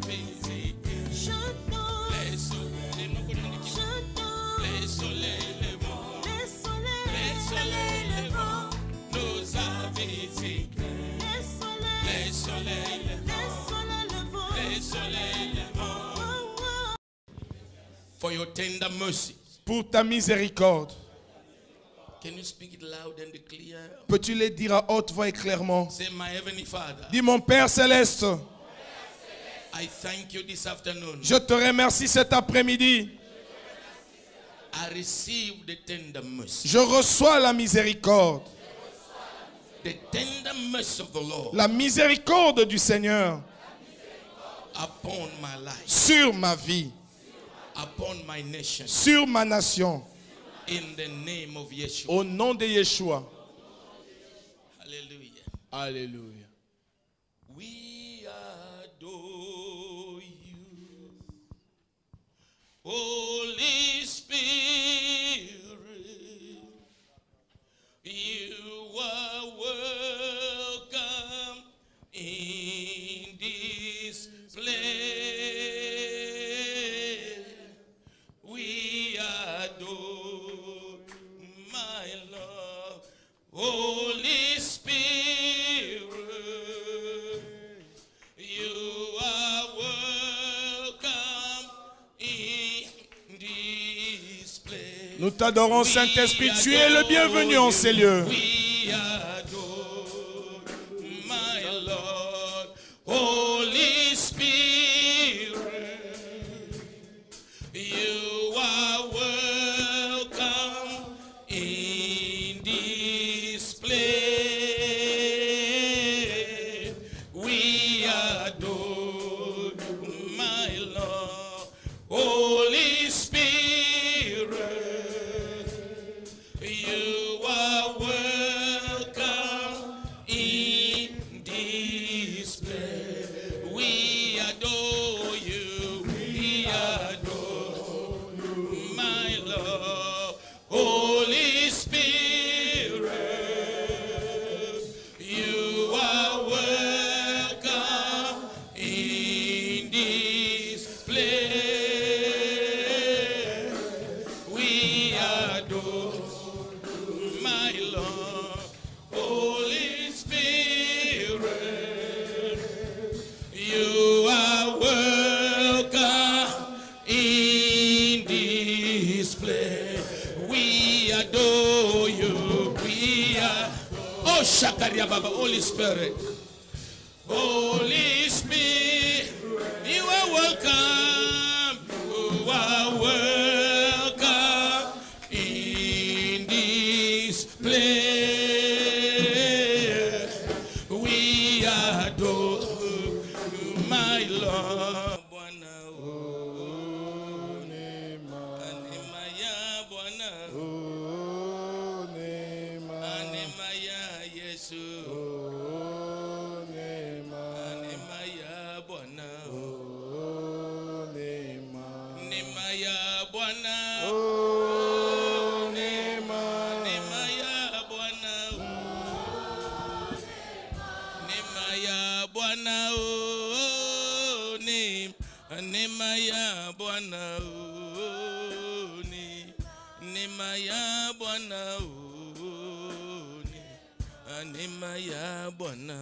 visité. Chantons, Les soleils, chantons, les soleils levants, les les soleils levants nous a visités. les soleils, Les soleils levants, les soleils levants. For your tender mercy. Pour ta miséricorde. Can you speak it loud and clear? Peux-tu les dire à haute voix et clairement? Say, my heavenly Father, Dis mon Père céleste, I thank you this afternoon. je te remercie cet après-midi. I receive the tender mercy. Je reçois la miséricorde. The tender mercy of the Lord La miséricorde du Seigneur upon my life, sur ma vie, upon my nation, sur ma nation. in the name of Yeshua. Au nom de Yeshua. Hallelujah. Alléluia. We adore you, Holy Spirit. You are welcome in this place. We adore my love, Holy Spirit. You are welcome in this place. Nous t'adorons, Saint-Esprit. Tu es le bienvenu en ces lieux. We adore my Lord, Holy Spirit. You are welcome in this place. We adore my Lord, Holy Spirit. You are welcome in this place. We adore you. We adore my Lord, Holy Spirit. You are welcome in this place. We adore my Lord, Holy Spirit. You are welcome in this place. We adore you. We are. Oh, Shakaria Baba, Holy Spirit. Holy Spirit, you are welcome. You are welcome in this place. We adore my Lord. Anemaya Bwana, Anemaya Yesu, Anemaya Bwana, Anemaya Bwana, Anemaya Bwana, Anemaya Bwana, Anemaya Bwana, Anemaya Bwana, Anemaya Bwana,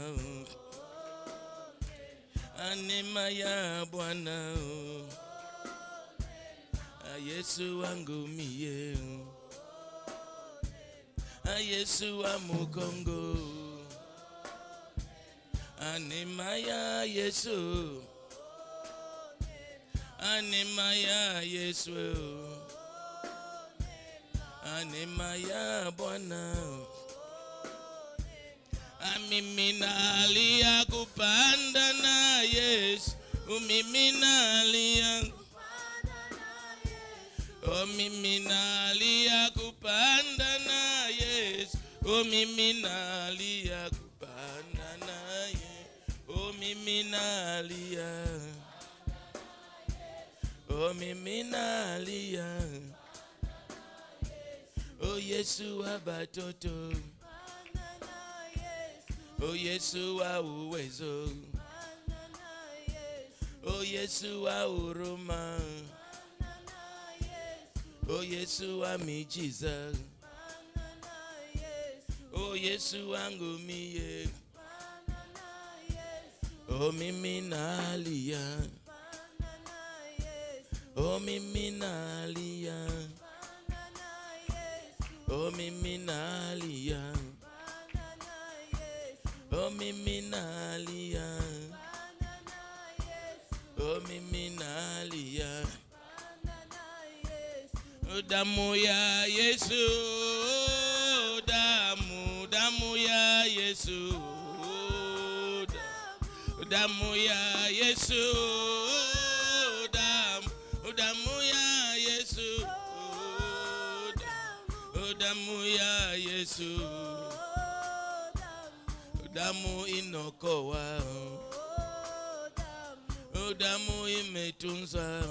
Anemaya Bwana, Yesu wangu mie, Yesu wa Mukongo, Anemaya Yesu, Anemaya Yesu, Anemaya Bwana. Mimi nalia kupanda na Yesu, mimi nalia. Oh, mimi nalia kupanda na Yesu, oh, mimi nalia kupanda na Yesu, oh, mimi nalia. Oh, mimi nalia. Oh, Yesu wa batoto. Oh, Yesu wa uwezo. Oh, Yesu wa huruma. Oh Yesu wa miujiza. Oh Yesu wangu mie. Oh mimi nalia. Oh mimi nalia. Oh mimi nalia. Oh mimi nalia. Oh mimi nalia. Oh damu ya Yesu. Damu ya Yesu. Damu ya Yesu. Damu ya Yesu. Damu ya Yesu. Damu inokoa. Damu imetunza.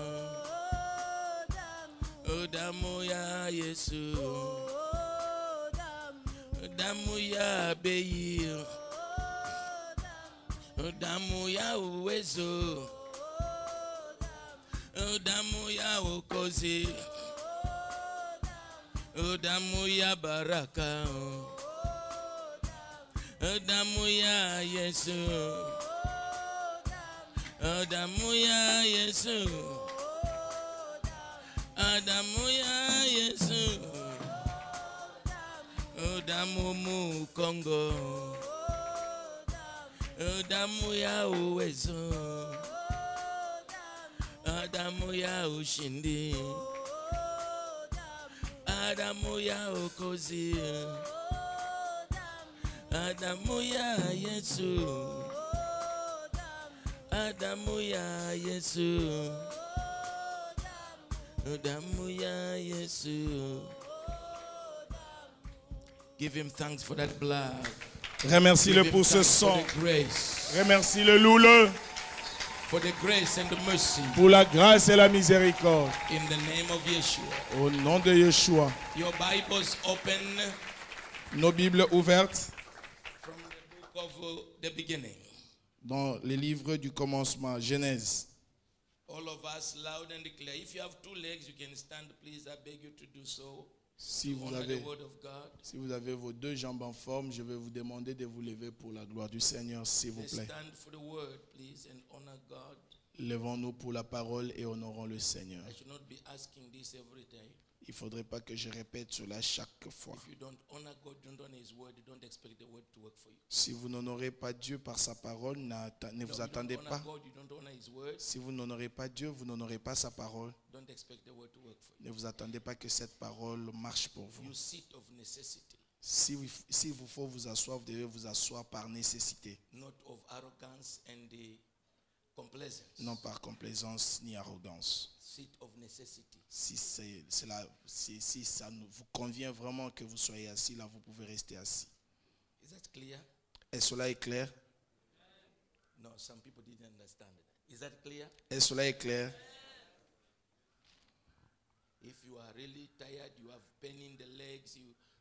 Damu ya Yesu. Damu ya bei. Damu ya uwezo. Damu ya ukozi. Damu ya baraka. Damu ya Yesu. Damu ya Yesu. Damu ya Yesu. Damu mu Kongo. Damu ya uwezo. Damu ya ushindi. Damu ya ukozi. Damu ya Yesu. Damu ya Yesu. Damu ya Yesu. Give him thanks for that blood. Remercie-le pour ce For sang. the grace. Remercie-le, loue-le For the grace and the mercy. pour la grâce et la miséricorde. In the name of Yeshua. Au nom de Yeshua. Your Bibles open Nos Bibles ouvertes from the book of the beginning. dans les livres du commencement, Genèse. All of us loud and clear. If you have two legs, you can stand. Please, I beg you to do so. Si vous, Honor the avez, word of God. si vous avez vos deux jambes en forme, je vais vous demander de vous lever pour la gloire du Seigneur, s'il vous Let's plaît. stand for the word, please, and honor God. Levons-nous pour la parole et honorons le Seigneur. I should not be asking this every day. Il ne faudrait pas que je répète cela chaque fois. If you don't honor God, don't honor His word, don't expect the word to work for you. Si vous n'honorez pas Dieu par sa parole, ne No, vous you attendez don't pas. honor God, you don't honor His word, Si vous n'honorez pas Dieu, vous n'honorez pas sa parole. don't expect the word to work for you. Ne vous attendez pas que cette parole marche pour vous. You sit of necessity, Si vous faut vous asseoir, vous devez vous asseoir par nécessité, not of arrogance and the complaisance. non par complaisance ni arrogance. Sit of necessity. Si ça vous convient vraiment que vous soyez assis là, vous pouvez rester assis. Is that clear? Est-ce cela est clair? No, some people didn't understand it. Is that clear? Est-ce cela est clair? If you are really tired, you have pain in the legs,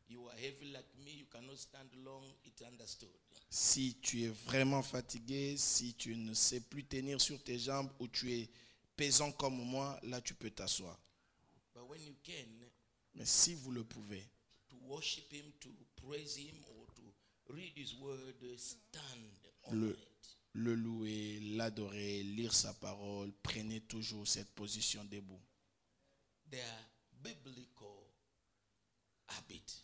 you are heavy like me, you cannot stand long, it's understood. Si tu es vraiment fatigué, si tu ne sais plus tenir sur tes jambes ou tu es pesant comme moi, là tu peux t'asseoir. But when you can, Mais si vous le pouvez, to worship Him, to praise Him, or to read His word, stand on it. le louer, l'adorer, lire sa parole, prenez toujours cette position debout. They are biblical habits.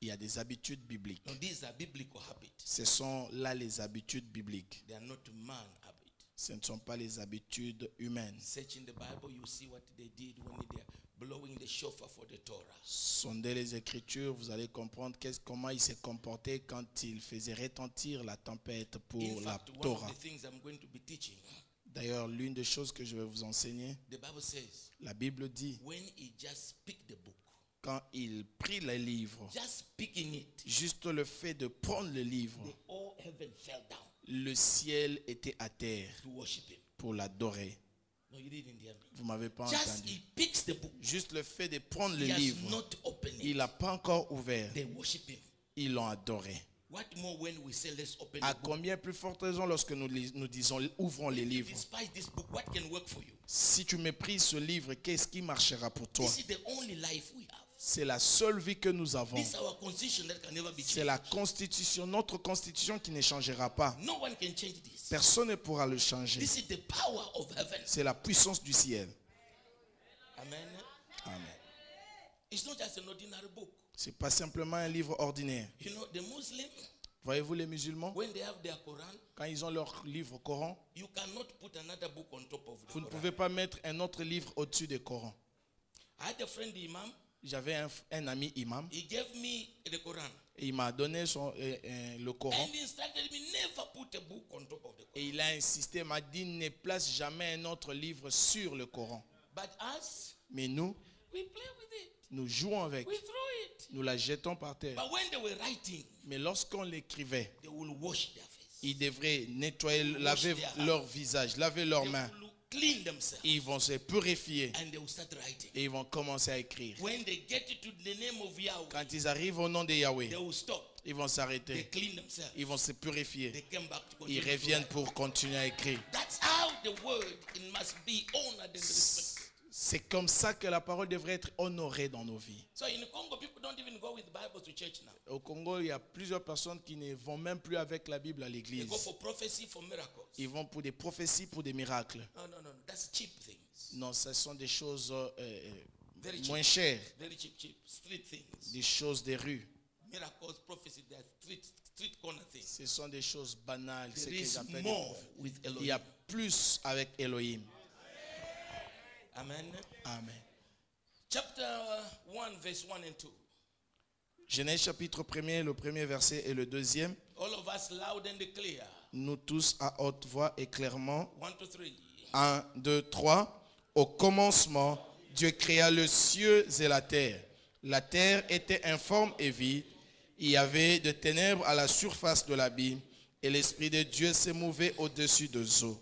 Il y a des habitudes bibliques. No, these are biblical habits. Ce sont là les habitudes bibliques. They are not man habits. Ce ne sont pas les habitudes humaines. Searching the Bible, you see what they did when they are blowing the shofar for the Torah. Sondez les Écritures, vous allez comprendre comment il s'est comporté quand il faisait retentir la tempête pour In la fact, one Torah. of the things I'm going to be teaching, D'ailleurs, l'une des choses que je vais vous enseigner, the Bible says, la Bible dit, when he just picked the book, quand il prit le livre, just picking it, juste le fait de prendre le livre, the whole heaven fell down le ciel était à terre to worship him. pour l'adorer. No, you didn't hear me. Vous m'avez pas Just entendu. he picks the book. Juste le fait de prendre le He has livre, not opened il it. n'a pas encore ouvert. They worship him. Ils l'ont adoré. What more when we say let's open À the book? combien plus forte raison lorsque nous disons ouvrons les If you livres. despise this book, what can work for you? Si tu méprises ce livre, qu'est-ce qui marchera pour toi? This is the only life we have. C'est la seule vie que nous avons. This is our constitution that can never be C'est changed. la constitution, notre constitution qui ne changera pas. No one can change this. Personne ne pourra le changer. This is the power of heaven. C'est la puissance du ciel. Amen. Amen. It's not just an ordinary book. C'est pas simplement un livre ordinaire. You know, the Muslim, Voyez-vous les musulmans, when they have their Quran, quand ils ont leur livre Coran, you cannot put another book on top of the vous ne Quran. pouvez pas mettre un autre livre au-dessus du Coran. I had a friend, Imam. J'avais un ami imam He gave me the Quran. et il m'a donné le Coran And he instructed me never put a book on top of the Quran. et il a insisté, m'a dit ne place jamais un autre livre sur le Coran. But us, Mais nous, we play with it. nous jouons avec, We throw it. nous la jetons par terre. But when they were writing, Mais lorsqu'on l'écrivait, they will wash their face. ils devraient nettoyer, laver their hands. leur visage, laver leurs They mains. will clean themselves. Ils vont se purifier And they will start writing. et ils vont commencer à écrire. When they get to the name of Yahweh, Quand ils arrivent au nom de Yahweh, they will stop. ils vont They s'arrêter, clean themselves. ils vont se purifier, They came back to ils continue to reviennent write. pour continuer à écrire. That's how the word it must be honored and respected. C'est comme ça que la parole devrait être honorée dans nos vies. So in Congo, people don't even go with Bibles to church now. Au Congo, il y a plusieurs personnes qui ne vont même plus avec la Bible à They l'église. go for prophecy, for miracles. Ils vont pour des prophéties, pour des miracles. No. That's cheap things. Non, ce sont des choses Very cheap. moins chères, Very cheap. Street things. des choses des rues. Miracles, prophecy, they are street corner things. Ce sont des choses banales. Ce There qu'ils is appellent more with il y a Elohim. plus avec Elohim. Amen. Amen. Chapter 1, verse 1 and 2. Genèse chapitre 1er, le premier verset et le deuxième. All of us loud and clear. Nous tous à haute voix et clairement. 1 to 3. 1, 2, 3. Au commencement, Dieu créa les cieux et la terre. La terre était informe et vide. Il y avait de ténèbres à la surface de l'abîme et l'Esprit de Dieu se mouvait au-dessus des eaux.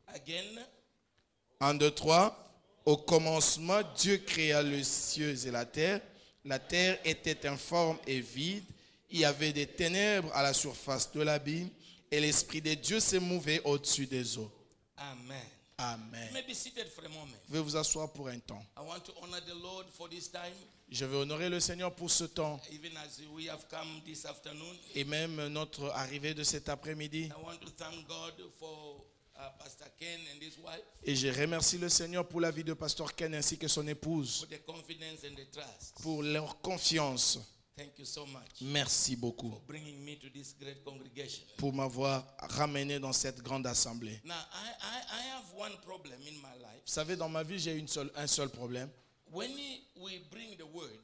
Again. 1, 2, 3. Au commencement, Dieu créa les cieux et la terre. La terre était informe et vide. Il y avait des ténèbres à la surface de l'abîme et l'Esprit de Dieu se mouvait au-dessus des eaux. Amen. Amen. You may be seated for a moment. Vous pouvez vous asseoir pour un temps. I want to honor the Lord for this time, Je vais honorer le Seigneur pour ce temps even as we have come this afternoon. et même notre arrivée de cet après-midi. I want to thank God for Pastor Ken and his wife, Et je remercie le Seigneur pour la vie de Pasteur Ken ainsi que son épouse, for the confidence and the trust. pour leur confiance. Thank you so much Merci beaucoup for bringing me to this great congregation. pour m'avoir ramené dans cette grande assemblée. Now, I have one problem in my life. Vous savez, dans ma vie, j'ai un seul problème. When we bring the word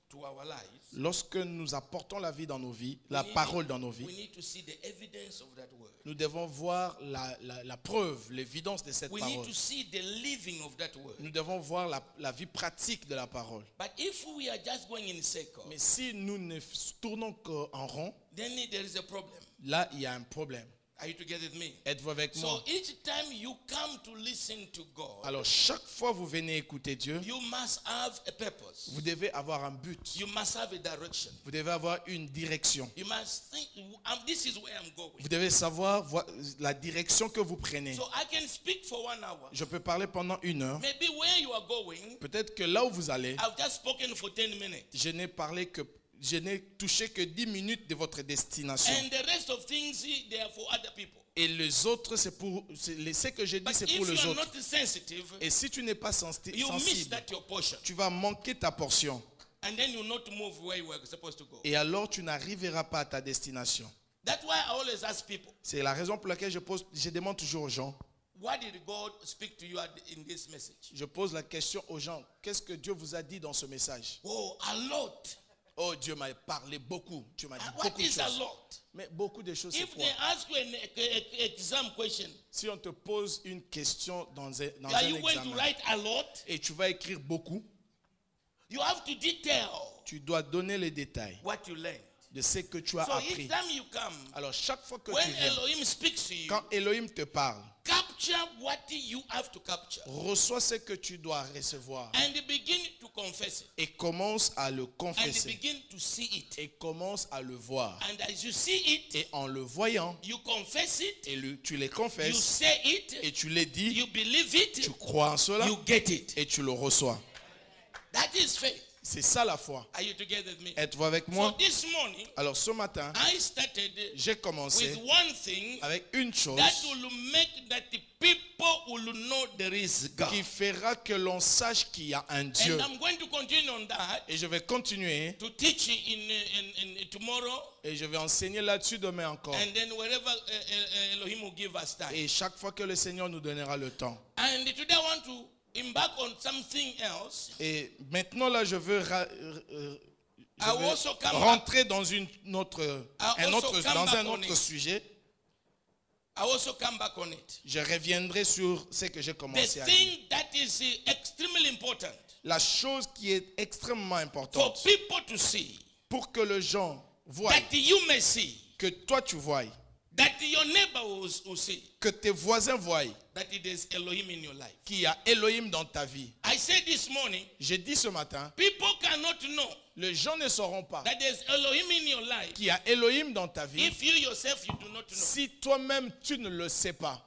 to our lives, Lorsque nous apportons la vie dans nos vies, we la need- parole dans nos we vies, need to see the evidence of that word. nous devons voir la preuve, l'évidence de cette We need parole. to see the living of that word. Nous devons voir la vie pratique de la parole. But if we are just going in circles, Mais si nous ne tournons qu'en rond, then there is a problem. là, il y a un problème. Are you together with me? Êtes-vous avec So moi? each time you come to listen to God, Alors, chaque fois que vous venez écouter Dieu, you must have a purpose. vous devez avoir un but. You must have a direction. Vous devez avoir une direction. You must think, this is where I'm going. Vous devez savoir la direction que vous prenez. So I can speak for 1 hour. Je peux parler pendant 1 heure. Maybe where you are going, Peut-être que là où vous allez, I've just spoken for 10 minutes. je n'ai touché que 10 minutes de votre destination. And the rest of things, they are for other people. Et les autres, ce que je dis, But c'est if pour you les are autres. not sensitive, Et si tu n'es pas you miss sensible, that your portion. tu vas manquer ta portion. And then you will not move where you were supposed to go. Et alors, tu n'arriveras pas à ta destination. That's why I always ask people, C'est la raison pour laquelle je demande toujours aux gens, what did God speak to you in this message? je pose la question aux gens, qu'est-ce que Dieu vous a dit dans ce message? Oh, a lot. Oh, Dieu m'a parlé beaucoup. Tu m'as dit What beaucoup de is a choses. lot? Mais beaucoup de choses, c'est If quoi? they ask you an exam question, Si on te pose une question dans un are you going to examen write a lot? et tu vas écrire beaucoup, You have to detail tu dois donner les détails what you learned. de ce que tu as So appris. each time you come, Alors, chaque fois que when tu viens, Elohim speaks to you, quand Elohim te parle, capture what you have to capture reçois ce que tu dois recevoir and begin to confess it. et commence à le And confesser. begin to see it. Et commence à le voir. And as you see it, Et en le voyant, you confess it, et tu les you confesses, say it, et tu les dis, you believe it, tu crois en cela, you get it. et tu le reçois. That is faith. C'est ça la foi. Are you together with me? Êtes-vous avec So moi? this morning, Alors ce matin, I started j'ai commencé with one thing avec une chose that will make that the people will know there is God. qui fera que l'on sache qu'il y a un Dieu. And I'm going to continue on that Et je vais continuer to teach in tomorrow, et je vais enseigner là-dessus demain encore. and then wherever Elohim will give us time. Et chaque fois que le Seigneur nous donnera le temps. And today I want to embark on something else. Et maintenant là, je veux also come rentrer dans un autre it. sujet. I also come back on it. Je reviendrai sur ce que j'ai The commencé à dire. thing that is extremely important La chose qui est extrêmement for importante people to see, pour que les gens voient, that you may see, que toi tu vois, that your neighbor will see, que tes voisins voient that it is Elohim in your life. qu'il y a Elohim dans ta vie. I said this morning, J'ai dit ce matin, people cannot know les gens ne sauront pas that there's Elohim in your life qu'il y a Elohim dans ta vie if you yourself you do not know. si toi-même tu ne le sais pas.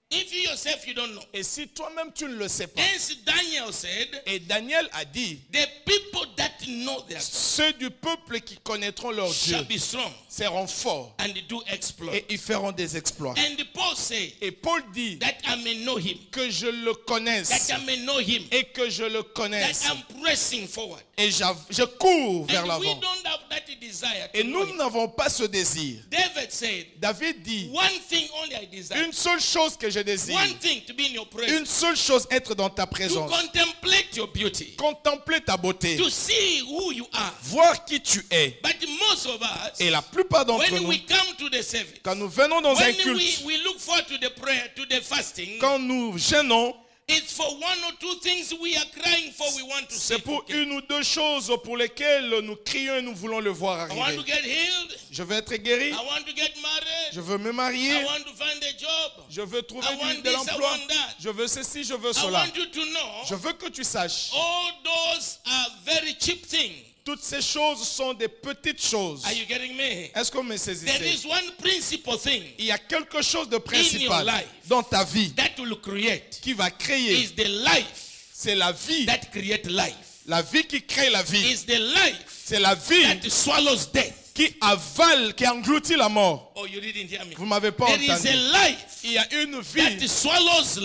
If you yourself you don't know. Et si toi-même tu ne le sais pas. Hence Daniel said, Et Daniel a dit, the people that know their God ceux du peuple qui connaîtront leur Dieu shall be strong seront forts and do exploit. et ils feront des exploits. And Paul said, Et Paul dit that I may know him, que je le connaisse that I may know him, et que je le that connaisse. I'm pressing forward. Et je cours vers And we l'avant. don't have that desire to Et know nous him. n'avons pas ce désir. David said, David dit, one thing only I desire, une seule chose que je désire, one thing to be in your presence, une seule chose, être dans ta to présence, contemplate your beauty, contempler ta beauté, to see who you are. voir qui tu es. But most of us, Et la plupart d'entre when nous, we come to the service, quand nous venons dans un when culte, we look forward to the prayer, to the fasting, quand nous gênons, it's for one or two things we are crying for, we want to see. c'est pour une ou deux choses pour lesquelles nous crions et nous voulons le voir I want to arriver. get healed. Je veux être guéri, I want to get married. je veux me marier, I want to find a job. je veux trouver I want de this, I l'emploi, want that. je veux ceci, je veux I cela. want you to know Je veux que tu saches, all those are very cheap things. toutes ces choses sont des petites choses. Are you getting me? Est-ce que vous me There saisissez? is one principal thing Il y a quelque chose de your principal life dans ta vie that will create qui va créer. is the life C'est la vie. that creates life. La vie qui crée la vie. Is the life C'est la vie that swallows death. qui avale, qui engloutit la mort. Oh, you didn't hear me. Vous m'avez pas There is a entendu. life Il y a une that vie swallows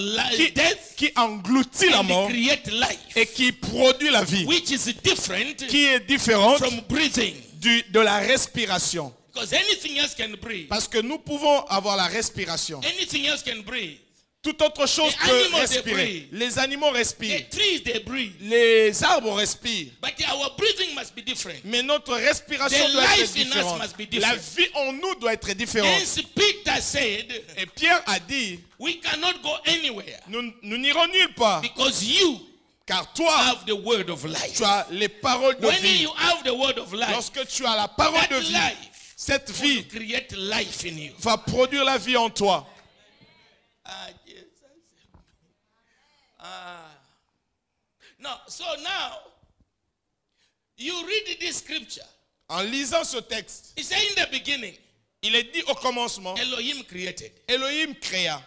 death qui engloutit la and mort create life, et qui produit la vie, which is different qui est différente from breathing. de la respiration. Because anything else can breathe. Parce que nous pouvons avoir la respiration. Anything else can breathe. Toute autre chose The peut animals, they respirer. breathe. Les animaux The respirent. trees, they breathe. Les arbres respirent. But our breathing must be different. Mais notre respiration The doit être life in us différente. must be La different. vie en nous doit être différente. Hence, Peter said, Et Pierre a dit, we cannot go anywhere nous n'irons nulle part. because you Car toi, have the word of life. tu as les paroles de When vie. you have the word of life, Lorsque tu as la parole that de vie, life cette will vie create life in you. va produire la vie en toi. Ah, Jesus. No, so now you read this scripture. En lisant ce texte, It said in the beginning, il est dit au commencement, Elohim created. Elohim créa.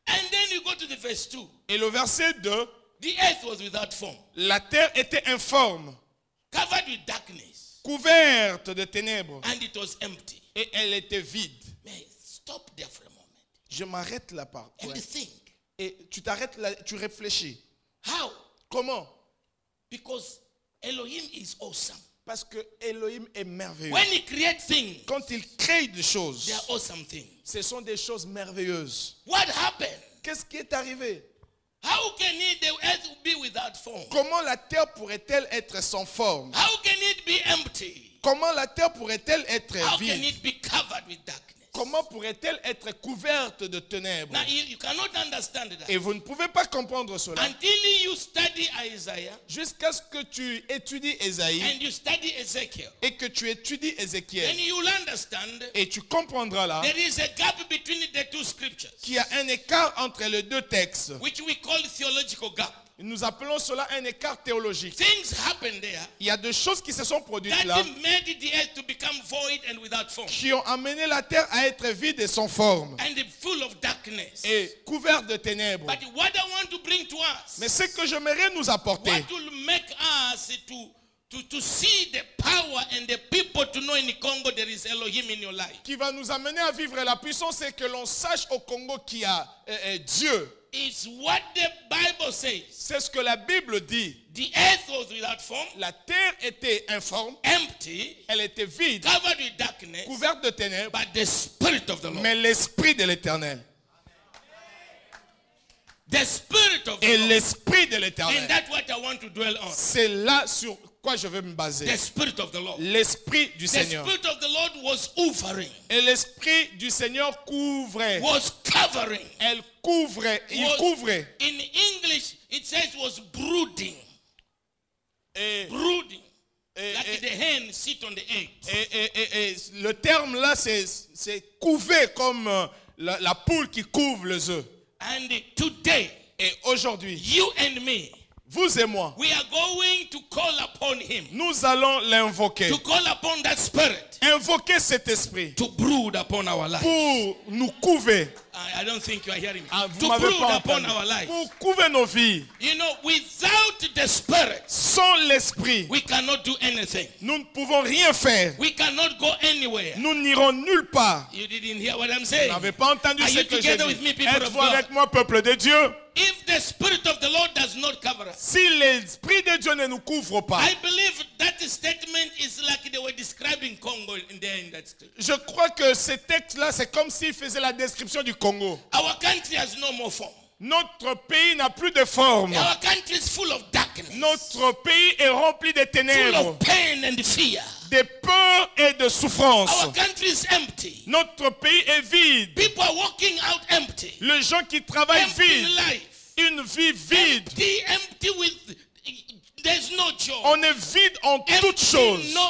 And then you go to the verse 2. Et le verset 2, The earth was without form, la terre était informe, covered with darkness, couverte de ténèbres, and it was empty. et elle était vide. May stop there for a moment Je m'arrête là part. and Ouais. think. Et tu t'arrêtes là, tu réfléchis. How? Comment? Because Elohim is awesome. Parce que Elohim est merveilleux. When he creates things, Quand il crée des choses, they are awesome things. ce sont des choses merveilleuses. What happened? Qu'est-ce qui est arrivé? How can the earth be without form? Comment la terre pourrait-elle être sans forme? How can it be empty? Comment la terre pourrait-elle être How can vide? it be covered with darkness? Comment pourrait-elle être couverte de ténèbres? Now you cannot understand that Et vous ne pouvez pas comprendre cela until you study Isaiah jusqu'à ce que tu étudies Ésaïe and you study Ezekiel. et que tu étudies Then Ézéchiel. you'll understand Et tu comprendras là there is a gap between the two scriptures, qu'il y a un écart entre les deux textes which we call theological gap. Nous appelons cela un écart théologique. Things happen there Il y a des choses qui se sont produites that là, made the earth to become void and without form qui ont amené la terre à être vide et sans forme, and full of darkness. et couverte de ténèbres. But what I want to bring to us, Mais ce que j'aimerais nous apporter, what will make us to see the power and the people to know in Congo there is Elohim in your life, qui va nous amener à vivre la puissance, c'est que l'on sache au Congo qu'il y a Dieu. is what the Bible says. C'est ce que la Bible dit. The earth was without form, La terre était informe, empty, elle était vide, covered with darkness, couverte de ténèbres, but the Spirit of the Lord. mais l'Esprit de l'Éternel. The Spirit of the Et Lord. l'Esprit de And l'Éternel. that's what I want to dwell on. C'est là sur quoi je veux me baser. The Spirit of the Lord. L'Esprit du The Seigneur. Spirit of the Lord was hovering, Et l'Esprit du Seigneur couvrait. was covering. Elle couvrait. Il Was- couvrait. In English, it says was brooding. Et, Brooding. et- Like et- the hen sit on the egg. et le terme là, c'est couver comme la poule qui couvre les œufs. And today, Et aujourd'hui, you and me, vous et moi, we are going to call upon him, nous allons l'invoquer. to call upon that Spirit Invoquer cet esprit to brood upon our life. pour nous couver. I don't think you are hearing me. Ah, vous To m'avez brood pas upon entendu. our life. Pour couver nos vies. You know, without the Spirit, Sans l'esprit, we cannot do anything. nous ne pouvons rien faire. We cannot go anywhere. Nous n'irons nulle part. You didn't hear what I'm Vous saying. n'avez pas entendu Are ce you que j'ai together with me, dit. people of Êtes-vous God? avec moi, peuple de Dieu? If the Spirit of the Lord does not cover us, Si l'esprit de Dieu ne nous couvre pas, I believe that statement is like they were describing Congo in there in that scripture. je crois que ce texte-là, c'est comme s'il faisait la description du Congo. Our country has no more form. Notre pays n'a plus de forme. Our country is full of darkness, Notre pays est rempli de full ténèbres, of pain and fear. de peur et de souffrance. Our country is empty. Notre pays est vide. People are walking out empty. Les gens qui travaillent Empty in vide, life. une vie vide. Empty with, there's no joy. On est vide en toutes choses. No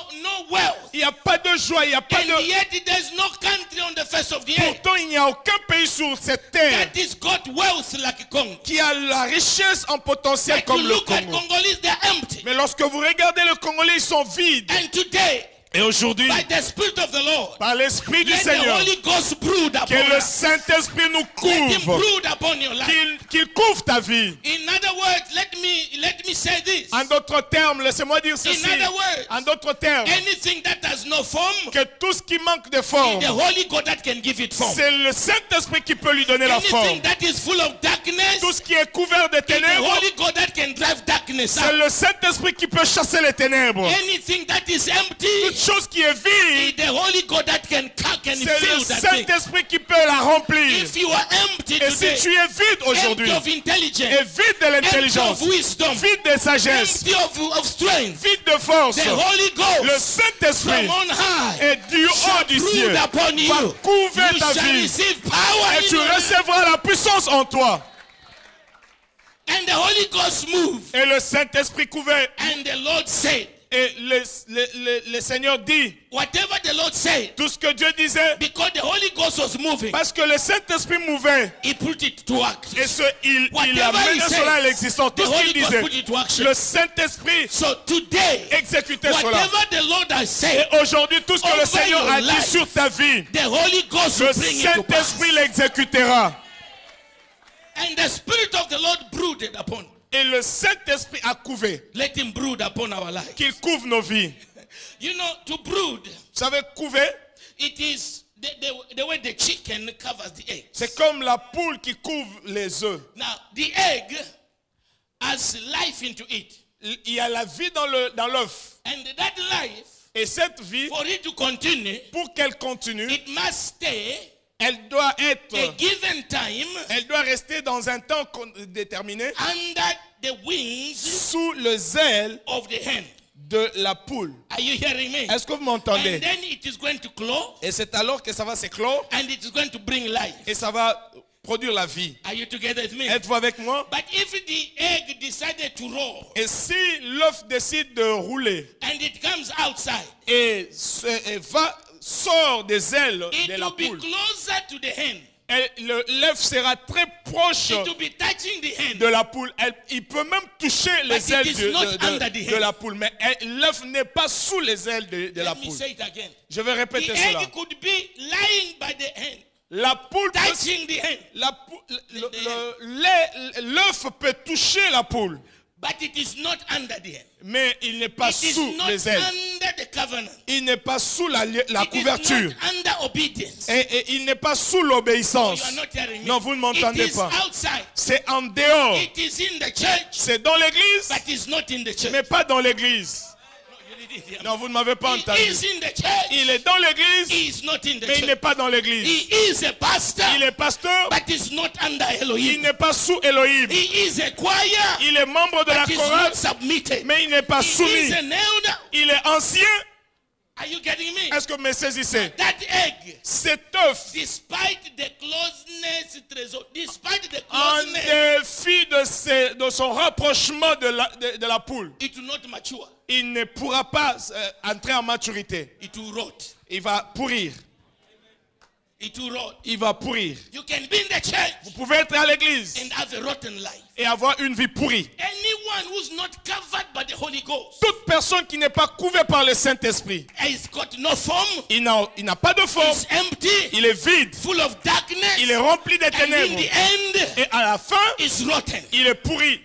wealth. Il n'y a pas de joie, il n'y a pas And de... yet there's no country on the face of the earth Pourtant, il n'y a aucun pays sur cette terre that is got wealth like Congo. qui a la richesse en potentiel But you comme le look at Congo. Congolese, they're empty. Mais lorsque vous regardez le Congolais, ils sont vides. And today, Et aujourd'hui, by the Spirit of the Lord, par l'Esprit du let the Seigneur, Holy Ghost brood que upon le us. Saint-Esprit nous Let him couvre, brood upon your life. qu'il couvre ta vie. In other words, let me say this. En d'autres termes, laissez-moi dire ceci. In other words, En d'autres termes, anything that has no form, que tout ce qui manque de forme, the Holy God that can give it form. c'est le Saint-Esprit qui peut lui donner la forme. Anything that is full of darkness, Tout ce qui est couvert de it's the ténèbres, Holy God that can drive darkness c'est out. le Saint-Esprit qui peut chasser les ténèbres. Anything that is empty, Toute chose qui est vide, it's the Holy God that can c'est fill le that thing. Saint-Esprit qui peut la remplir. If you are empty Et si today, tu es vide aujourd'hui, empty of et intelligence, vide de empty l'intelligence, of wisdom, vide de sagesse, empty of strength, vide de force, the Holy le Ghost Saint-Esprit from on high est du haut du brood ciel, upon you. va couvrir You ta shall vie receive power et in tu your life. recevras la puissance en toi. And the Holy Ghost moved. Et le Saint-Esprit couvert. And the Lord said, Et le Seigneur dit whatever the Lord said, tout ce que Dieu disait, because the Holy Ghost was moving, parce que le Saint-Esprit mouvait he put it to act. et il Whatever amenait he cela à says, l'existence. the Tout ce Holy qu'il Ghost disait, put it to action. le Saint-Esprit So today, exécutait cela. whatever the Lord has said, Et aujourd'hui, tout ce que le over Seigneur your a dit life, sur ta vie, the Holy Ghost le will bring it to pass. Saint-Esprit l'exécutera. And the Spirit of the Lord brooded upon. Et le Saint-Esprit a couvé. Let him brood upon our lives. Qu'il couvre nos vies. You know, to brood, Vous savez, couver, it is the way the chicken covers the egg. c'est comme la poule qui couvre les œufs. Now, the egg has life into it. Il y a la vie dans l'œuf. And that life, Et cette vie, for it to continue, pour qu'elle continue, it must stay elle doit être, a given time elle doit rester dans un temps déterminé under the wings sous le zèle of the hen. de la poule. Are you hearing me? Est-ce que vous And m'entendez? then it is going to claw Et c'est alors que ça va s'éclore and it is going to bring life. et ça va produire la vie. Are you together with me? Êtes-vous avec moi? But if the egg decided to roll Et si l'œuf décide de rouler and it comes outside, et sort des ailes it de la will be poule, closer to the hen L'œuf sera très proche It will be touching the hen. de la poule. Il peut même toucher les But ailes it is not under the de hen. la poule. Mais l'œuf n'est pas sous les ailes de la Let me poule. say it again. Je vais The répéter cela. egg could be lying by the hen, La poule peut, touching the hen, l'œuf peut toucher la poule, but it is not under the hen. mais il n'est pas It is sous not les ailes. under the covenant. Il n'est pas sous la It couverture. is not under obedience. Et il n'est pas sous You l'obéissance. are not hearing me. Non, vous ne m'entendez It is pas. outside. C'est en dehors. It is in the church, C'est dans l'église, but it's not in the church. mais pas dans l'église. No, you didn't hear me. Non, vous ne m'avez pas He entendu. is in the church. Il est dans l'église, He is not in the mais il n'est church. pas dans l'église. He is a pastor, Il est pasteur, but is not under il Elohim. n'est pas sous Elohim. He is a choir, Il est membre de la but is chorale, not submitted. mais il n'est pas He is soumis. an elder. Il est ancien. Are you getting me? Est-ce que vous me saisissez? That egg, Cet œuf, despite the closeness, despite the en closeness, défi de son rapprochement de la poule, it will not mature. il ne pourra pas entrer en maturité. It will rot. Il va pourrir. It will rot. Il va pourrir. You can be in the church Vous pouvez être à l'église and have a rotten life. et avoir une vie pourrie. Anyone who's not covered by the Holy Ghost Toute personne qui n'est pas couverte par le Saint-Esprit, has got no form, il n'a pas de forme, is empty, il est vide, full of darkness, il est rempli de and in ténèbres. the end, Et à la fin, is rotten. il est pourri.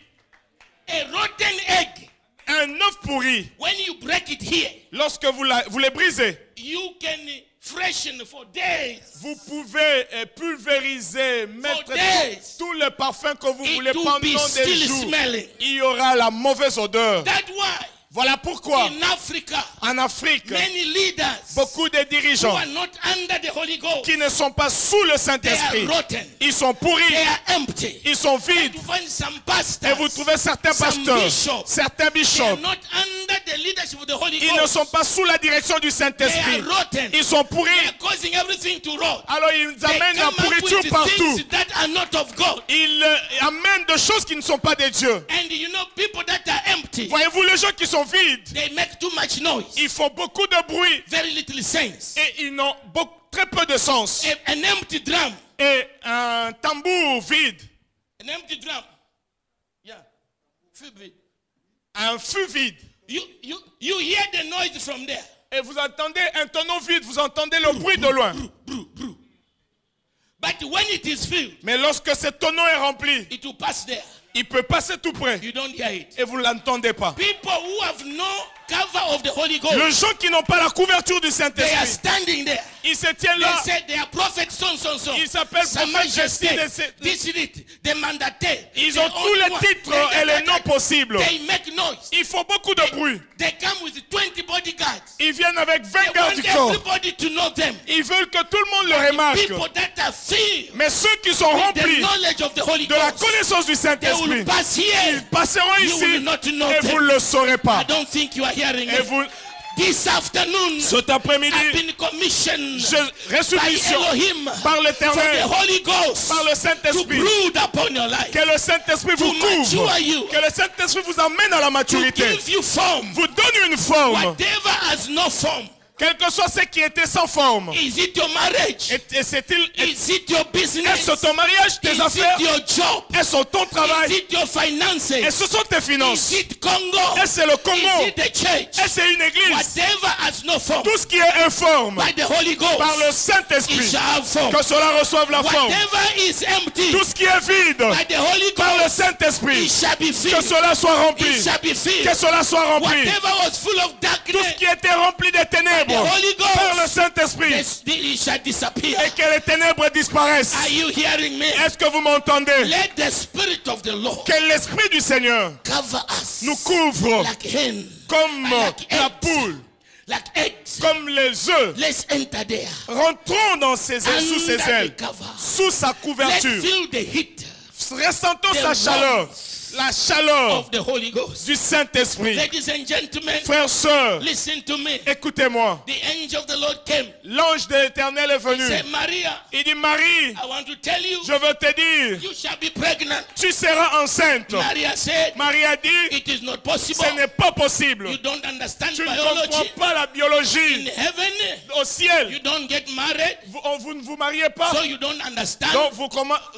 A rotten egg, Un œuf pourri, when you break it here, lorsque vous les brisez, you can freshen for days. vous pouvez pulvériser, mettre days. tout le parfum que vous It voulez will pendant be des still jours. smelling. Il y aura la mauvaise odeur. That's why Voilà pourquoi, in Africa, en Afrique, many leaders beaucoup de who dirigeants are not under the Holy Ghost, qui ne sont pas sous le they Saint-Esprit, are rotten. ils sont pourris, They are empty. ils sont vides. You find some Et pastors, vous trouvez certains some pasteurs, bishops, certains they are bishops, not under the leadership of the Holy ils ne Ghost. sont pas sous la direction du They Saint-Esprit. are rotten. Ils sont They pourris. are causing everything to rot. Alors ils They amènent la come up pourriture with partout. things that are not of God. Ils amènent des choses qui ne sont pas de Dieu. And you know, people that are empty, Voyez-vous, les gens qui sont vides, they make too much noise. ils font beaucoup de bruit Very little sense. et ils n'ont très peu de sens. An empty drum. Et un tambour vide, An empty drum. Yeah. Feel it. un fût vide. You hear the noise from there. Et vous entendez un tonneau vide, vous entendez le bruit de loin. But when it is filled, Mais lorsque ce tonneau est rempli, it will pass there. il peut passer tout près You don't hear it. et vous ne l'entendez pas. People who have no cover of the Holy Ghost, Les gens qui n'ont pas la couverture du they are Saint-Esprit, standing there. ils se tiennent They là. say they are prophets, so. Ils s'appellent Sa prophètes Majesté, de this is it, the mandate. Ils the ont tous only les one. titres et les noms possibles. They make noise. Ils font beaucoup de bruit. They come with 20 bodyguards. Ils viennent avec 20 They gardes want du corps. everybody to know them. Ils veulent que tout le monde le remarque. People that are filled Mais ceux qui sont with the remplis knowledge of the Holy de la Ghost, connaissance du they Saint-Esprit, will pass here. ils passeront You ici will not know et vous them. ne le saurez I pas. don't think you are hearing Et me. vous, This afternoon, cet I've après-midi, been commissioned je by ressuscitation Elohim par for the l'Éternel, Holy Ghost par le to Saint-Esprit, brood upon your life, que le Saint-Esprit vous to couvre, mature you, que le Saint-Esprit vous amène à la to maturité, give you form. vous donne une forme, Whatever has no form. quel que soit ce qui était sans forme. Is it your marriage? Et c'est-il, Is it your business? est-ce ton mariage, tes Is affaires, it your job? est-ce ton Is travail, it your finances? est-ce sont tes finances, Is it Congo? est-ce c'est le Is Congo, it the church? est-ce c'est une église, Whatever has no form, tout ce qui est informe by the Holy Ghost, par le it Saint-Esprit, shall have form. que cela reçoive la forme. Whatever is empty Tout ce qui est vide by the Holy par le Ghost, Saint-Esprit, it shall be que filled. cela soit rempli, It shall be que filled. cela soit rempli. Whatever was full of Tout darkness, ce qui était rempli de ténèbres the Holy Ghost, par le Saint-Esprit, it shall disappear. et que les ténèbres disparaissent. Are you hearing me? Est-ce que vous m'entendez? Let the Spirit of the Lord Que l'Esprit du Seigneur cover us nous couvre like hen, comme like la eggs. poule, like eggs. comme les œufs. Let's enter there. Rentrons dans ses ailes, sous ses Under ailes, the cover. sous sa Let's couverture. feel the heat. Ressentons The sa chaleur, warmth. la chaleur of the Holy Ghost. du Saint-Esprit. Ladies and gentlemen, Frères, sœurs, listen to me. écoutez-moi. The angel of the Lord came. L'ange de l'Éternel est venu. Said, Maria, Il dit, Marie, I want to tell you, je veux te dire, you shall be pregnant. tu seras enceinte. Maria said, Marie a dit, it is not possible. ce n'est pas possible. You don't understand Tu ne comprends biology. pas la In biologie. heaven, Au ciel, you don't get married, vous ne vous mariez pas. so you don't understand. Donc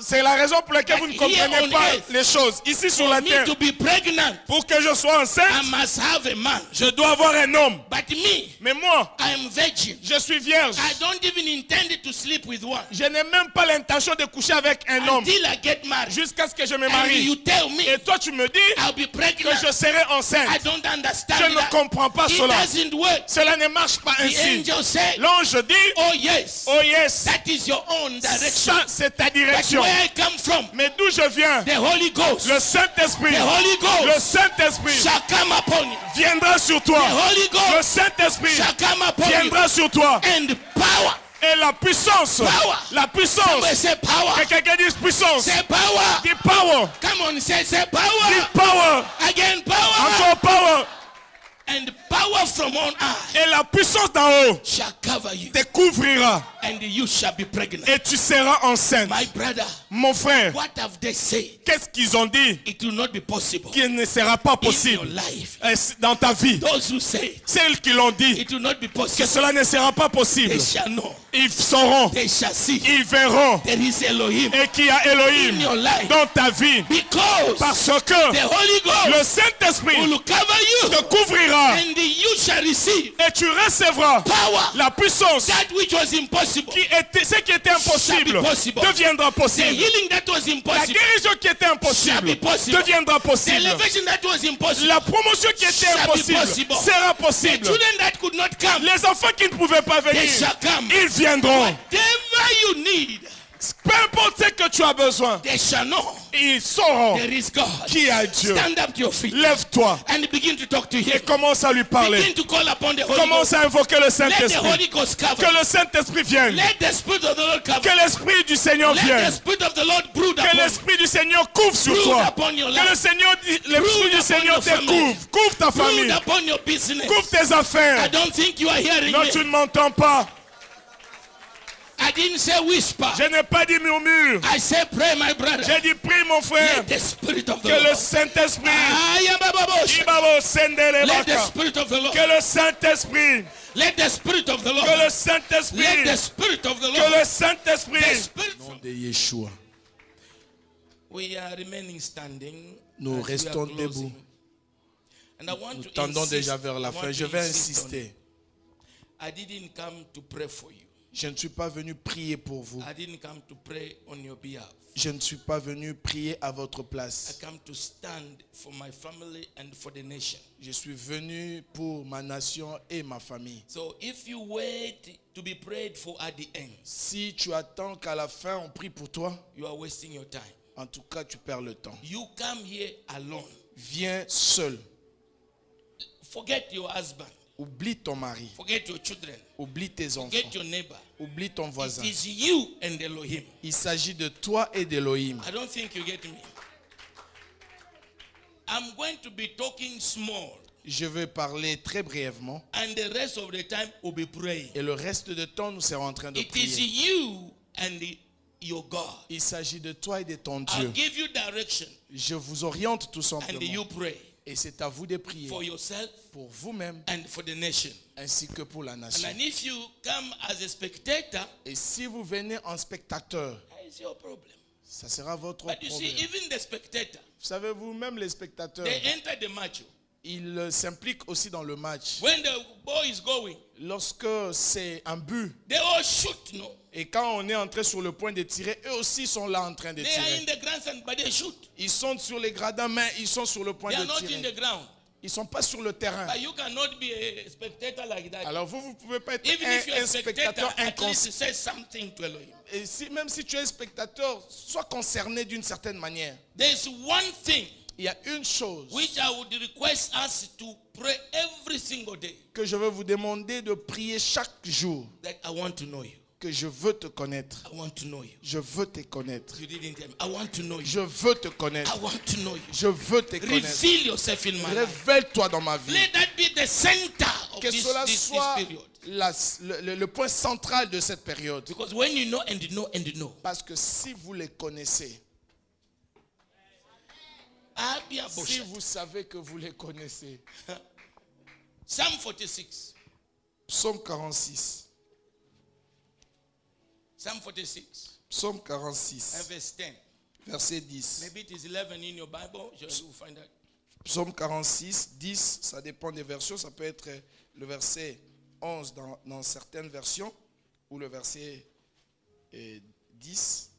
c'est la raison pour laquelle vous ne Here comprenez on pas earth, les choses. Ici sur For la me terre, to be pregnant, pour que je sois I enceinte, must have a man. je dois avoir un homme. But me, Mais moi, I am virgin. je suis vierge. I don't even intend to sleep with one Je n'ai même pas l'intention de coucher avec un homme until I get married. jusqu'à ce que je me And marie. you tell me Et toi, tu me dis I'll be que pregnant. je serai I enceinte. don't understand Je ne that. comprends pas It cela. doesn't work. Cela ne marche pas The ainsi. angel said, L'ange dit, oh yes, oh yes, that is your own direction. ça c'est ta That's direction. where I come from. Mais d'où je viens? The Holy Ghost, Le Saint-Esprit, the Holy le Ghost Saint-Esprit shall come upon you. viendra sur The toi. Holy Le Ghost Saint-Esprit shall come upon you. viendra sur toi. And power. Et la puissance, Power. la puissance, Somebody say power. que quelqu'un dise puissance, Say power. dis power, Come on, say power. dis power, Again, power. encore power. And power from on high Et la puissance d'en haut shall cover you. te couvrira And you shall be pregnant. et tu seras enceinte. My brother, Mon frère, what have they said? qu'est-ce qu'ils ont dit It will not be possible qui ne sera pas in your possible life. dans ta vie? Those who say Celles qui l'ont dit it will not be que possible, cela ne sera pas possible, they shall know. ils sauront, They shall see. ils verront There is Elohim et qu'il y a in Elohim your life. dans ta vie Because parce que the Holy le Ghost Saint-Esprit will cover you. te couvrira And you shall receive et tu recevras power. la puissance That which was impossible. ce qui était impossible Shall be possible. deviendra The possible. healing that was La impossible. guérison qui était Shall impossible be possible. deviendra The possible. elevation that was impossible. La promotion qui était Shall be impossible possible. sera The possible. children that could not come, Les enfants qui ne pouvaient pas they venir, shall come. ils viendront. Whatever you need, Peu importe ce que tu as besoin, they shall know ils sauront there is God. qui a Dieu. Stand up to your feet Lève-toi and begin to talk to et Him. commence à lui parler. Begin to call upon the Holy Commence Ghost. à invoquer le Let the Saint-Esprit. Holy Ghost cover. Que le Saint-Esprit vienne. Let the Spirit of the Lord cover. Que l'Esprit du Seigneur Let the vienne. Spirit of the Lord brood Que upon you. l'Esprit du Seigneur couvre sur Brood toi. upon your Que le life. Seigneur, l'Esprit Brood du Seigneur upon your te family. couvre. Couvre ta Brood famille. upon your business. Couvre tes I affaires. don't think you are hearing Non, me. tu ne m'entends pas. I didn't say whisper. Je n'ai pas dit murmure. I said pray, my brother. J'ai dit prie, mon frère. Let the Spirit of the Que le Lord. Saint-Esprit, I am a babosh. Ibabo Sendele Let the Baka. Spirit of the Lord. Que le Saint-Esprit, Let the Spirit of the que le Lord. Let Saint-Esprit, the Spirit of the que le Lord. The Saint-Esprit. Spirit. de Yeshua. We are remaining standing. Nous as we are restons closing. debout. And I want Nous to tendons insist- déjà vers la I want fin. to Je vais insist on insister. it. I didn't come to pray for you. Je ne suis pas venu prier pour vous. I didn't come to pray on your behalf. Je ne suis pas venu prier à votre I place. come to stand for my family and for the nation. Je suis venu pour ma nation et ma famille. So if you wait to be prayed for at the end, Si tu attends qu'à la fin on prie pour toi, you are wasting your time. en tout cas tu perds le temps. You come here alone. Viens seul. Forget your husband. Oublie ton mari. Forget your children. Oublie tes enfants. Forget your neighbor. Oublie ton It voisin. is you and Elohim. Il s'agit de toi et d'Elohim. I don't think you get me. I'm going to be talking small, Je vais parler très brièvement and the rest of the time we'll be praying. et le reste de temps nous serons en train de It is prier. you and your God. Il s'agit de toi et de ton I'll Dieu. give you direction, Je vous oriente tout and simplement. you pray Et c'est à vous de prier for yourself pour vous-même and for the nation. ainsi que pour la nation. And if you come as a spectator, Et si vous venez en spectateur, it's your problem. ça sera votre But you see, problème. even the spectator, Vous savez, vous-même les spectateurs, they enter the match. ils s'impliquent aussi dans le match. When the ball is going, Lorsque c'est un but, they all shoot, no? et quand on est entré sur le point de tirer, eux aussi sont là en train de They are in tirer. the grandstand, but they shoot. Ils sont sur les gradins, mais ils sont sur le point They are de not in tirer. the ground. Ils ne sont pas sur le terrain. But you cannot be a spectator like that. Alors vous ne pouvez pas être Even if you're un a spectator, spectateur at inconscient. least say something to Elohim. Et même si tu es spectateur, sois concerné d'une certaine manière. There's one thing Il y a une chose which I would request us to pray every single day, que je veux vous demander de prier chaque jour, that I want to know you. que je veux te connaître. I want to know you. Je veux te connaître. You didn't tell me. I want to know you. Je veux te connaître. I want to know you. Je veux te connaître. Reveal yourself in my life. Révèle-toi dans ma vie. Let that be the center of Que this cela soit period. le point central de cette période. Because when you know and you know and you know. Parce que si vous les connaissez, si vous savez que vous les connaissez. Psalm 46. Psaume 46. Psalm 46. Psaume 46. Verse 10. Verset 10. Maybe it is 11 in your Bible. You'll find out. Psaume 46, 10, ça dépend des versions. Ça peut être le verset 11 dans certaines versions ou le verset 10.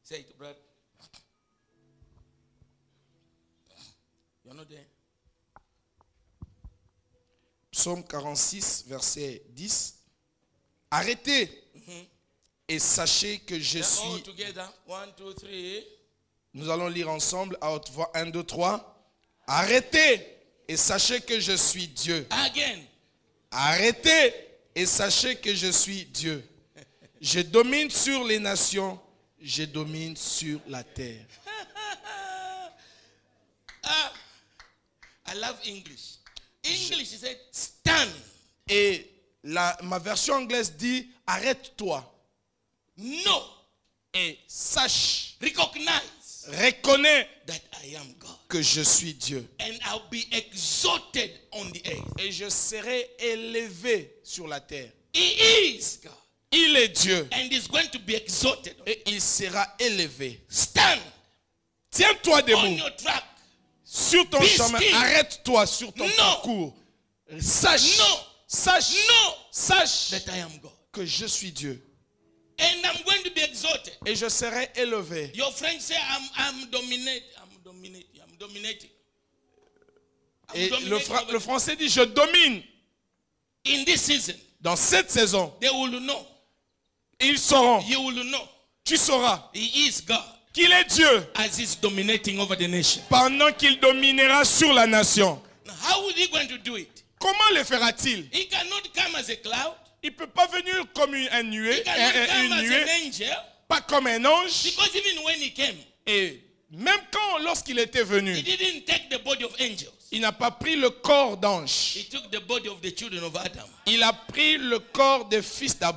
Say it, brother. You're not there. Psaume 46, verset 10. Arrêtez et sachez que je All suis... together. 1, 2, 3. Nous allons lire ensemble à haute voix. 1, 2, 3. Arrêtez et sachez que je suis Dieu. Again. Arrêtez et sachez que je suis Dieu. Je domine sur les nations. Je domine sur la terre. I love English. English is said stand. Et ma version anglaise dit arrête-toi Know et sache, recognize reconnais that I am God. que je suis Dieu. And I'll be exalted on the earth. Et je serai élevé sur la terre. He is God. Il est Dieu And is going to be exalted. et il sera élevé. Stand Tiens-toi on debout your track. sur ton Be chemin. still. Arrête-toi sur ton No. parcours. Sache, No. sache, No. sache That I am God. que je suis Dieu. And I'm going to be exalted. Et je serai élevé. Your friends say I'm dominating. I'm dominating. I'm dominating. I'm Et dominating over le français dit je domine. in this season. Dans cette saison, They will know. ils sauront, You will know. tu sauras He is God qu'il est Dieu as he's dominating over the nation. pendant qu'il dominera sur la nation. Now, how is he going to do it? Comment le fera-t-il? He cannot come as a cloud. Il ne peut pas venir comme un nuée, He cannot come une as nuée, an angel. pas comme un ange. Because even when he came, Et même lorsqu'il était he venu, didn't take the body of angels. il n'a pas pris le corps d'ange. He took the body of the children of Adam. Il a pris le corps des fils How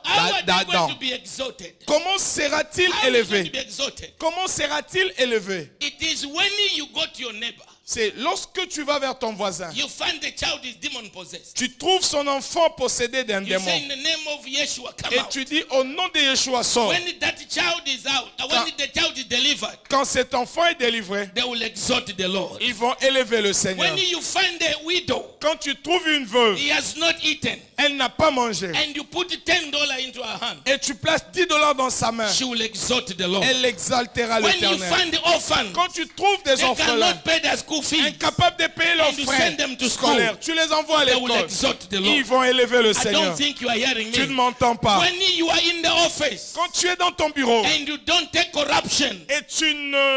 are they d'Adam. going to be exalted? Comment sera-t-il How is he going élevé? to be exalted? Comment sera-t-il élevé? It is when you go to your neighbor, C'est lorsque tu vas vers ton voisin, you find the child is demon possessed. tu trouves son enfant possédé d'un You démon. say in the name of Yeshua, come Et out. tu dis au nom de Yeshua sort. When that child is out, when the child is delivered, Quand cet enfant est délivré, they will exalt the Lord. ils vont élever le Seigneur. When you find a widow, Quand tu trouves une veuve, he has not eaten, elle n'a pas mangé, and you put $10 into her hand, et tu places $10 dans sa main, she will exalt the Lord. elle exaltera When you l'Éternel. find the orphan, Quand tu trouves des they orphelins cannot pay their school fees, incapables de payer leurs and you frais send them to school, scolaires, tu les envoies à they will l'école, exalt the ils Lord. vont élever le I Seigneur. don't think you are hearing Tu ne me. m'entends pas. When you are in the office Quand tu es dans ton bureau and you don't take corruption et tu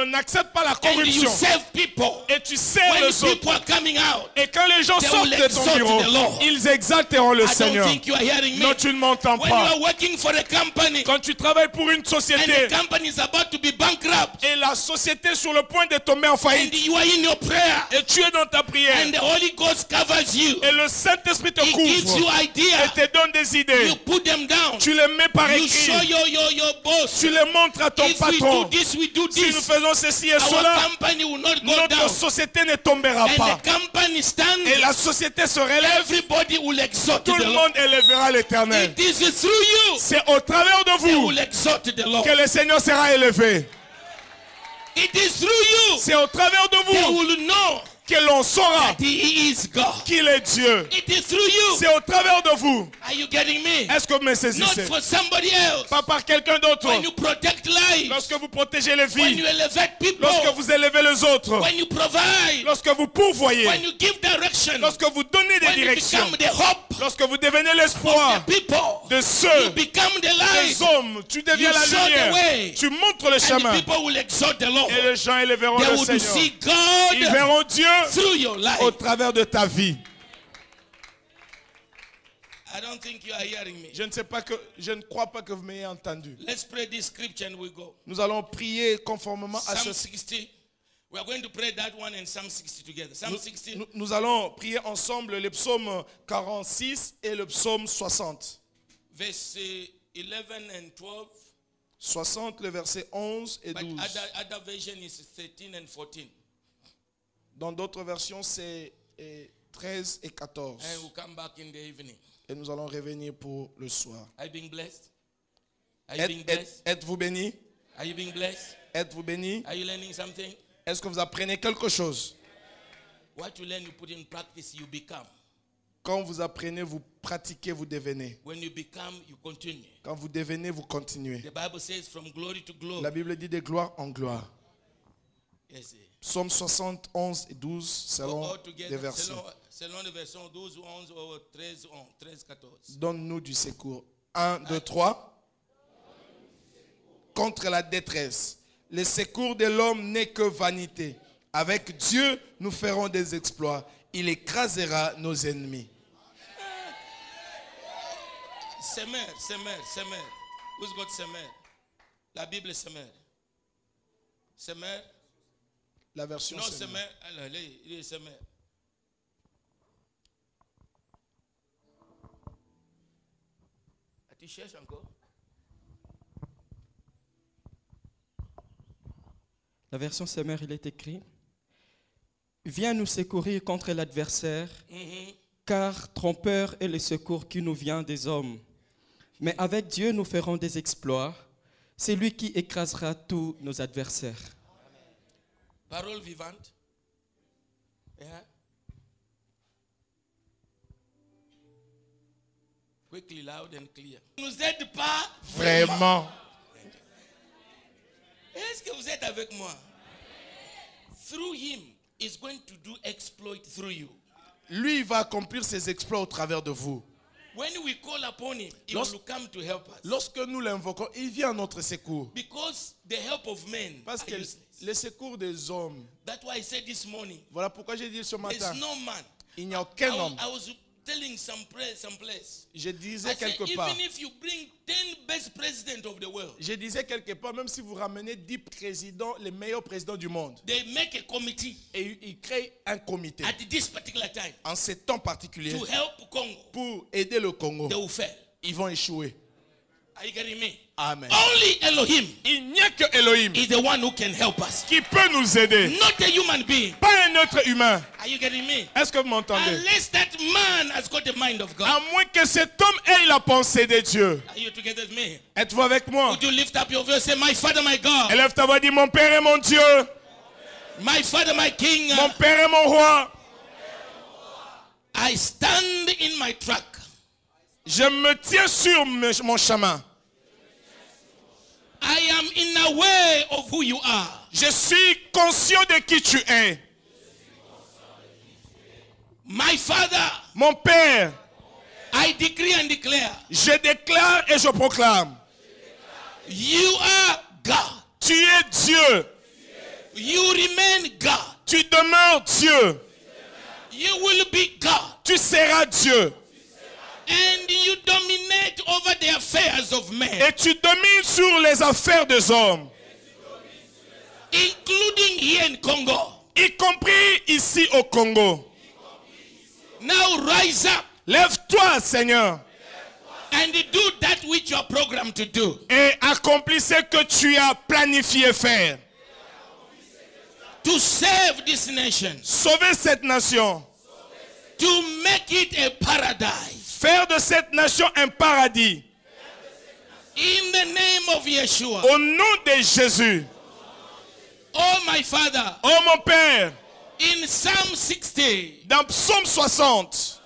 n'acceptes pas la and you corruption save people, et tu sers when les people autres, are coming out, et quand les gens they sortent will de ton exalt bureau, the Lord. ils exalteront le I don't Seigneur. think you are hearing me. Non, tu ne m'entends When you pas. are working for a company Quand tu travailles pour une and société the company is about to be bankrupt et la société est sur le point de tomber en and faillite you are in your prayer et tu es dans ta prière and the Holy Ghost covers you, et le Saint-Esprit te He gives you couvre et idea, te donne des idées, you put them down, tu les mets par you show écrit, your boss, tu les montres à ton if we do patron. this, we do Si nous this, faisons ceci et our cela, company will not go notre down, société ne tombera and pas. the company stands, Et la société se relève, everybody will exalt tout the le Lord. monde élèvera l'Éternel. It is through you C'est au travers de they vous will exalt the Lord. que le Seigneur sera élevé. It is through you C'est au travers de they vous will know que l'on saura that He is God. qu'il est Dieu. It is through you. C'est au travers de vous. Are you getting me? Est-ce que vous me Not saisissez? for somebody else. Pas par quelqu'un d'autre. When you protect lives, Lorsque vous protégez les when vies, you elevate people, lorsque vous élevez les autres, when you provide, lorsque vous pourvoyez, when you give direction, lorsque vous donnez des when you directions, become the hope lorsque vous devenez of l'espoir the people, de you ceux, become the des light, hommes, tu deviens You la show the lumière, way. tu montres le and the chemin people will exalt the Lord. et les gens élèveront They le will Seigneur. see Ils God verront Dieu through your life. au travers de ta vie. I don't think you are hearing me. Je ne crois pas que vous m'ayez entendu. Let's pray this scripture and we go. Nous allons prier conformément à Psalm ce... 60. We are going to pray that one and Psalm 60 together. Psalm 60. Nous allons prier ensemble les psaumes 46 et le psaume 60. Verse 11 and 12. 60, le verset 11 et But 12. other version is 13 and 14. Dans d'autres versions, c'est 13 et 14. And we'll come back in the evening. Et nous allons revenir pour le soir. Are you being blessed? Are you being blessed? Êtes-vous bénis? Are you being blessed? Êtes-vous bénis? Are you learning something? Est-ce que vous apprenez quelque chose? What you learn, you put in practice, you become. Quand vous apprenez, vous pratiquez, vous devenez. When you become, you continue. Quand vous devenez, vous continuez. The Bible says from glory to glory. La Bible dit de gloire en gloire. Yes, sir. Psaume 60, 11 et 12, selon All les together, versets. selon les versets 12, 11 ou 13, 14. Donne-nous du secours. 1, 2, 3. Contre la détresse. Le secours de l'homme n'est que vanité. Avec Dieu, nous ferons des exploits. Il écrasera nos ennemis. Semer. Who's got Semer? La Bible est Semer. Semer? La version Non, Semer. Semer. Alors, il est Semer. Tu cherches encore? La version Semer, il est écrit: Viens nous secourir contre l'adversaire, car trompeur est le secours qui nous vient des hommes. Mais avec Dieu, nous ferons des exploits. C'est lui qui écrasera tous nos adversaires. Parole vivante. Yeah. Quickly, loud and clear. Vous n'êtes pas Vraiment. Est-ce que vous êtes avec moi? Through him is going to do exploit through you. Lui, il va accomplir ses exploits au travers de vous. When we call upon him, he will come to help us. Lorsque nous l'invoquons, il vient à notre secours. Because the help of men Parce are que useless. le secours des hommes, That's why I said this morning, voilà pourquoi j'ai dit ce matin, there's no man. il n'y a aucun homme. I was telling some place. Je I disais said, quelque part, even if you bring 10 best presidents of the world, je disais quelque part, même si vous ramenez 10 présidents, les meilleurs présidents du monde, they make a committee et ils créent un comité at this particular time en ce temps particulier to help Congo, pour aider le Congo, they will fail. ils vont échouer. Are you getting me? Amen. Only Elohim Il n'y a que Elohim is the one who can help us. qui peut nous aider, Not a human being. pas un être humain. Are you getting me? Est-ce que vous m'entendez? Unless that man has got the mind of God. À moins que cet homme ait la pensée de Dieu. Are you together with me? Êtes-vous avec moi? Would you lift up your voice and say, my Father, my God, Élève ta voix, dis mon Père et mon Dieu, my Father, my King, mon Père et mon Roi. I stand in my track. Je me tiens sur mon chemin. I am in a way of who you are. Je suis conscient de qui tu es. My Father, Mon Père, I decree and declare, je déclare et je proclame. you are God. Tu es Dieu. You remain God. Tu demeures Dieu. You will be God. Tu seras Dieu. And you dominate over the affairs of men, Et tu domines sur les affaires des hommes, including here in Congo. y compris ici au Congo. Now rise up Lève-toi, Seigneur, and do that which you are programmed to do. et accomplis ce que tu as planifié faire. To save this nation. Sauver cette nation. To make it a paradise. Faire de cette nation un paradis. In the name of Yeshua. Au nom de Jésus. Oh my Father. Oh mon Père. In Psalm 60. Dans Psaume 60.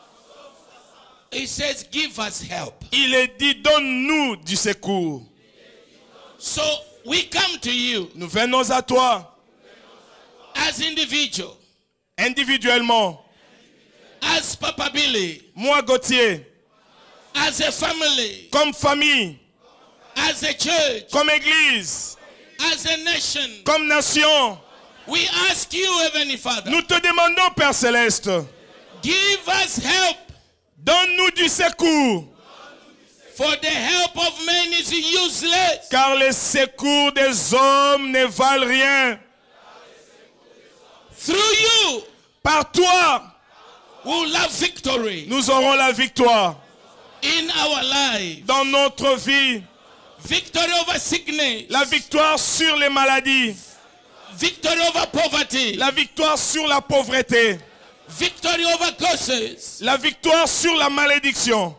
It says, give us help. Il est dit, donne-nous du secours. So we come to you Nous venons à toi. as individual, Individuellement. as Papa Billy, Moi, Gauthier. as a family, Comme famille. as a church, Comme église. as a nation. Comme nation. We ask you, Heavenly Father, Nous te demandons, Père Céleste. give us help. Donne-nous du secours. For the help of men is useless. Car les secours des hommes ne valent rien. Through you, Par toi, we will have victory nous aurons la victoire in our life. dans notre vie. Victory over sickness. La victoire sur les maladies. Victory over poverty. La victoire sur la pauvreté. Victory over curses. La victoire sur la malédiction.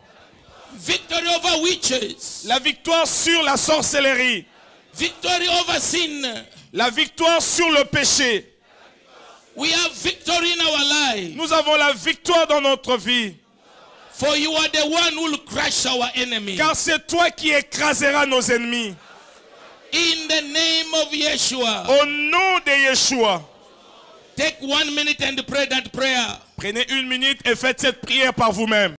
Victory over witches. La victoire sur la sorcellerie. Victory over sin. La victoire sur le péché. We have victory in our life. Nous avons la victoire dans notre vie. For you are the one who will crush our enemy. Car c'est toi qui écraseras nos ennemis. In the name of Yeshua. Au nom de Yeshua. Take 1 minute and pray that prayer. Prenez 1 minute et faites cette prière par vous-même.